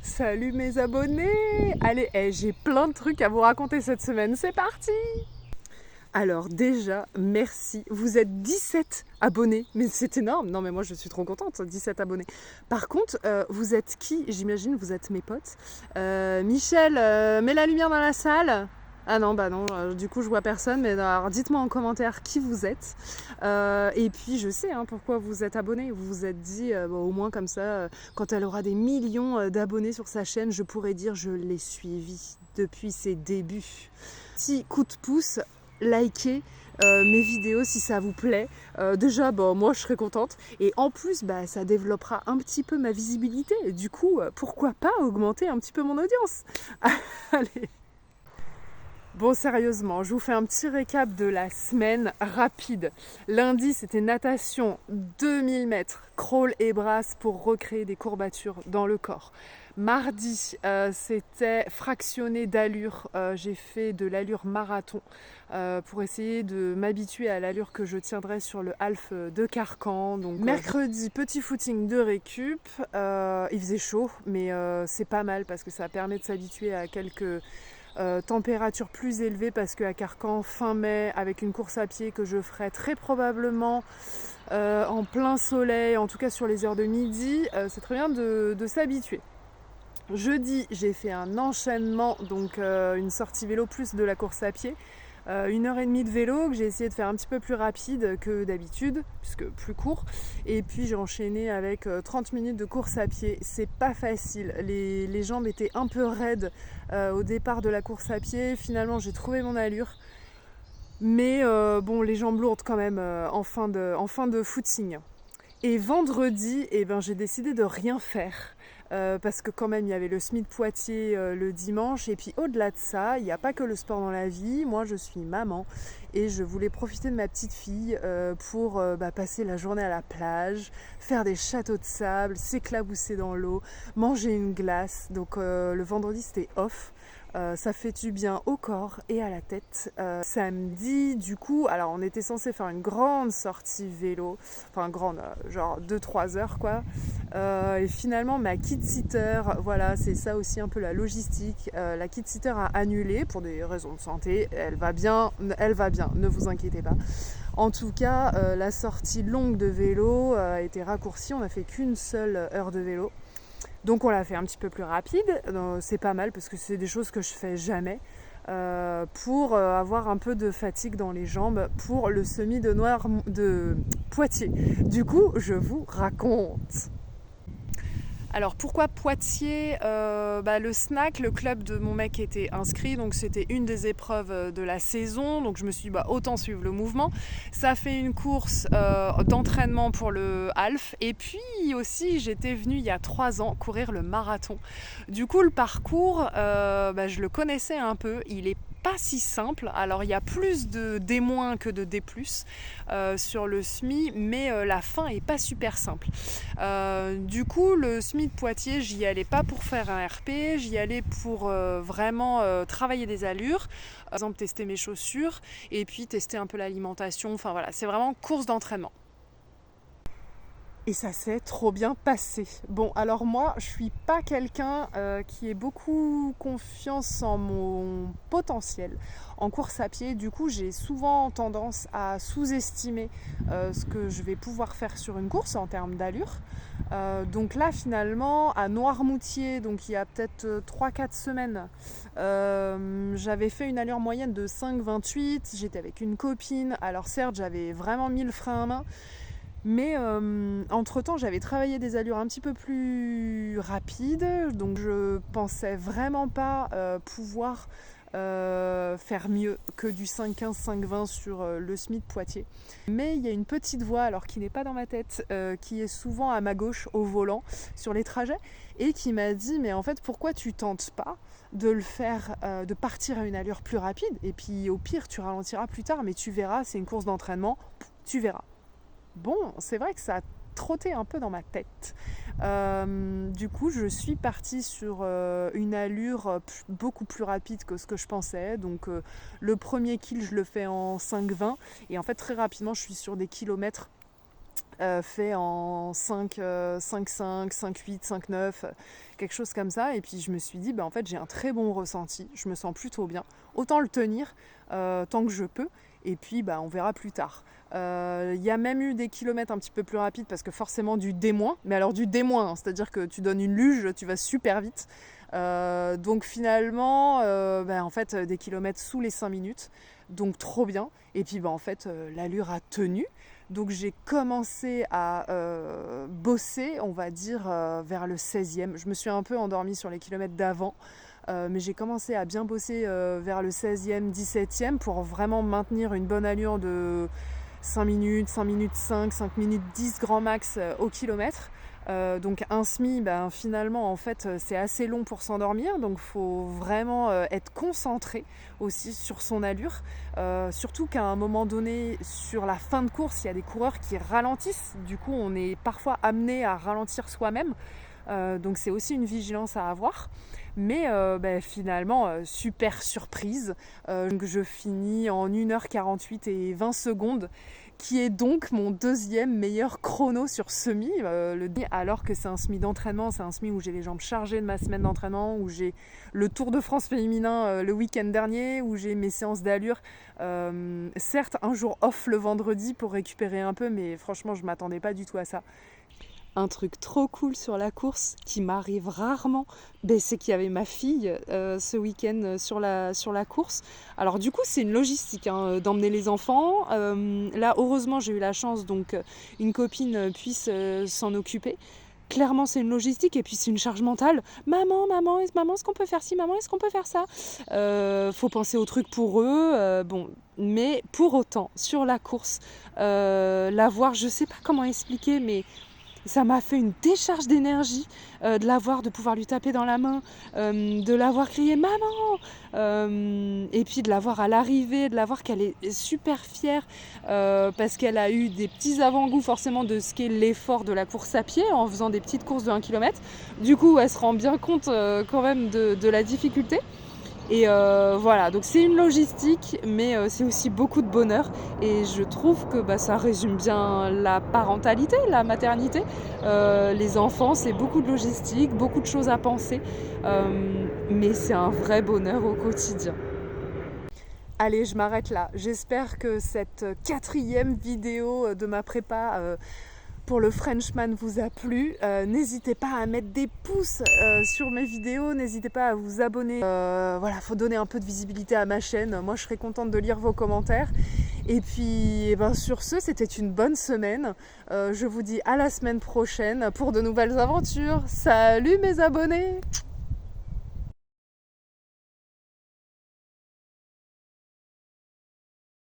Salut mes abonnés! Allez, j'ai plein de trucs à vous raconter cette semaine, c'est parti! Alors déjà, merci, vous êtes 17 abonnés, mais c'est énorme, non mais moi je suis trop contente, 17 abonnés. Par contre, vous êtes qui? J'imagine vous êtes mes potes. Michel, mets la lumière dans la salle. Ah non, bah non, du coup je vois personne, mais alors dites-moi en commentaire qui vous êtes. Et puis je sais pourquoi vous êtes abonnés, vous vous êtes dit, bon, au moins comme ça, quand elle aura des millions d'abonnés sur sa chaîne, je pourrais dire je l'ai suivie depuis ses débuts. Petit coup de pouce, likez mes vidéos si ça vous plaît. Déjà, moi je serais contente. Et en plus, ça développera un petit peu ma visibilité. Et du coup, pourquoi pas augmenter un petit peu mon audience? Allez. Bon, sérieusement, je vous fais un petit récap de la semaine rapide. Lundi, c'était natation 2000 mètres, crawl et brasse pour recréer des courbatures dans le corps. Mardi, c'était fractionné d'allure. J'ai fait de l'allure marathon pour essayer de m'habituer à l'allure que je tiendrai sur le half de Carcan. Donc, mercredi, petit footing de récup. Il faisait chaud, mais c'est pas mal parce que ça permet de s'habituer à quelques température plus élevée parce qu'à Carcan, fin mai, avec une course à pied que je ferai très probablement en plein soleil, en tout cas sur les heures de midi, c'est très bien de s'habituer. Jeudi, j'ai fait un enchaînement, donc une sortie vélo plus de la course à pied. 1h30 de vélo que j'ai essayé de faire un petit peu plus rapide que d'habitude, puisque plus court. Et puis j'ai enchaîné avec 30 minutes de course à pied. C'est pas facile. Les jambes étaient un peu raides au départ de la course à pied. Finalement, j'ai trouvé mon allure. Mais bon, les jambes lourdes quand même en fin de footing. Et vendredi, j'ai décidé de rien faire. Parce que quand même il y avait le SMIC Poitiers le dimanche, et puis au-delà de ça, il n'y a pas que le sport dans la vie. Moi je suis maman et je voulais profiter de ma petite fille pour passer la journée à la plage, faire des châteaux de sable, s'éclabousser dans l'eau, manger une glace. Donc le vendredi c'était off. Ça fait du bien au corps et à la tête. Samedi, du coup, alors on était censé faire une grande sortie vélo, enfin grande, genre 2-3 heures quoi. Et finalement, ma kit-sitter, voilà, c'est ça aussi un peu la logistique. La kit-sitter a annulé pour des raisons de santé. Elle va bien, ne vous inquiétez pas. En tout cas, la sortie longue de vélo a été raccourcie. On n'a fait qu'une seule heure de vélo. Donc on l'a fait un petit peu plus rapide, c'est pas mal parce que c'est des choses que je fais jamais pour avoir un peu de fatigue dans les jambes pour le semi de Poitiers. Du coup, je vous raconte. Alors pourquoi Poitiers? Le snack, le club de mon mec était inscrit, donc c'était une des épreuves de la saison, donc je me suis dit autant suivre le mouvement. Ça fait une course d'entraînement pour le half, et puis aussi j'étais venue il y a 3 ans courir le marathon. Du coup le parcours, je le connaissais un peu, il est pas si simple. Alors il y a plus de D- que de D+ sur le SMI, mais la fin est pas super simple. Du coup le SMI de Poitiers, j'y allais pas pour faire un RP, j'y allais pour vraiment travailler des allures, par exemple tester mes chaussures et puis tester un peu l'alimentation. Enfin voilà, c'est vraiment course d'entraînement. Et ça s'est trop bien passé. Bon, alors moi, je suis pas quelqu'un qui ait beaucoup confiance en mon potentiel en course à pied. Du coup, j'ai souvent tendance à sous-estimer ce que je vais pouvoir faire sur une course en termes d'allure. Donc là, finalement, à Noirmoutier, donc il y a peut-être 3-4 semaines, j'avais fait une allure moyenne de 5,28. J'étais avec une copine. Alors certes, j'avais vraiment mis le frein à main. Mais entre-temps, j'avais travaillé des allures un petit peu plus rapides, donc je pensais vraiment pas pouvoir faire mieux que du 5,15, 5,20 sur le SMI de Poitiers. Mais il y a une petite voix, alors qui n'est pas dans ma tête, qui est souvent à ma gauche au volant sur les trajets, et qui m'a dit mais en fait pourquoi tu tentes pas de le faire, de partir à une allure plus rapide, et puis au pire tu ralentiras plus tard, mais tu verras, c'est une course d'entraînement, tu verras. Bon, c'est vrai que ça a trotté un peu dans ma tête. Du coup, je suis partie sur une allure beaucoup plus rapide que ce que je pensais. Donc, le premier kill, je le fais en 5,20. Et en fait, très rapidement, je suis sur des kilomètres fait en 5, 5,5, 5,8, 5,9, quelque chose comme ça. Et puis je me suis dit, en fait j'ai un très bon ressenti, je me sens plutôt bien. Autant le tenir tant que je peux. Et puis on verra plus tard. Il y a même eu des kilomètres un petit peu plus rapides parce que forcément du D-, mais alors du D-, hein, c'est-à-dire que tu donnes une luge, tu vas super vite. Donc finalement, en fait des kilomètres sous les 5 minutes, donc trop bien. Et puis en fait l'allure a tenu. Donc j'ai commencé à bosser, on va dire, vers le 16e. Je me suis un peu endormie sur les kilomètres d'avant, mais j'ai commencé à bien bosser vers le 16e, 17e pour vraiment maintenir une bonne allure de 5 minutes, 5 minutes 5, 5 minutes 10 grand max au kilomètre. Donc un semi, finalement en fait c'est assez long pour s'endormir, donc il faut vraiment être concentré aussi sur son allure, surtout qu'à un moment donné sur la fin de course il y a des coureurs qui ralentissent, du coup on est parfois amené à ralentir soi-même, donc c'est aussi une vigilance à avoir. Mais finalement, super surprise, donc je finis en 1h48 et 20 secondes, qui est donc mon deuxième meilleur chrono sur semi, alors que c'est un semi d'entraînement, c'est un semi où j'ai les jambes chargées de ma semaine d'entraînement, où j'ai le Tour de France féminin le week-end dernier, où j'ai mes séances d'allure, certes un jour off le vendredi pour récupérer un peu, mais franchement je m'attendais pas du tout à ça. Un truc trop cool sur la course qui m'arrive rarement, c'est qu'il y avait ma fille ce week-end sur la course. Alors du coup c'est une logistique d'emmener les enfants. Là heureusement j'ai eu la chance, donc une copine puisse s'en occuper. Clairement c'est une logistique et puis c'est une charge mentale. Maman, est-ce qu'on peut faire ci, maman, est-ce qu'on peut faire ça, faut penser aux trucs pour eux, mais pour autant sur la course, la voir, je sais pas comment expliquer, mais ça m'a fait une décharge d'énergie de la voir, de pouvoir lui taper dans la main, de la voir crier maman, et puis de la voir à l'arrivée, de la voir qu'elle est super fière parce qu'elle a eu des petits avant-goûts forcément de ce qu'est l'effort de la course à pied en faisant des petites courses de 1 km. Du coup elle se rend bien compte quand même de la difficulté. Et voilà, donc c'est une logistique, mais c'est aussi beaucoup de bonheur. Et je trouve que ça résume bien la parentalité, la maternité. Les enfants, c'est beaucoup de logistique, beaucoup de choses à penser, mais c'est un vrai bonheur au quotidien. Allez, je m'arrête là. J'espère que cette 4e vidéo de ma prépa pour le Frenchman vous a plu. N'hésitez pas à mettre des pouces sur mes vidéos, n'hésitez pas à vous abonner. Voilà, faut donner un peu de visibilité à ma chaîne. Moi, je serais contente de lire vos commentaires. Et puis, sur ce, c'était une bonne semaine. Je vous dis à la semaine prochaine pour de nouvelles aventures. Salut mes abonnés!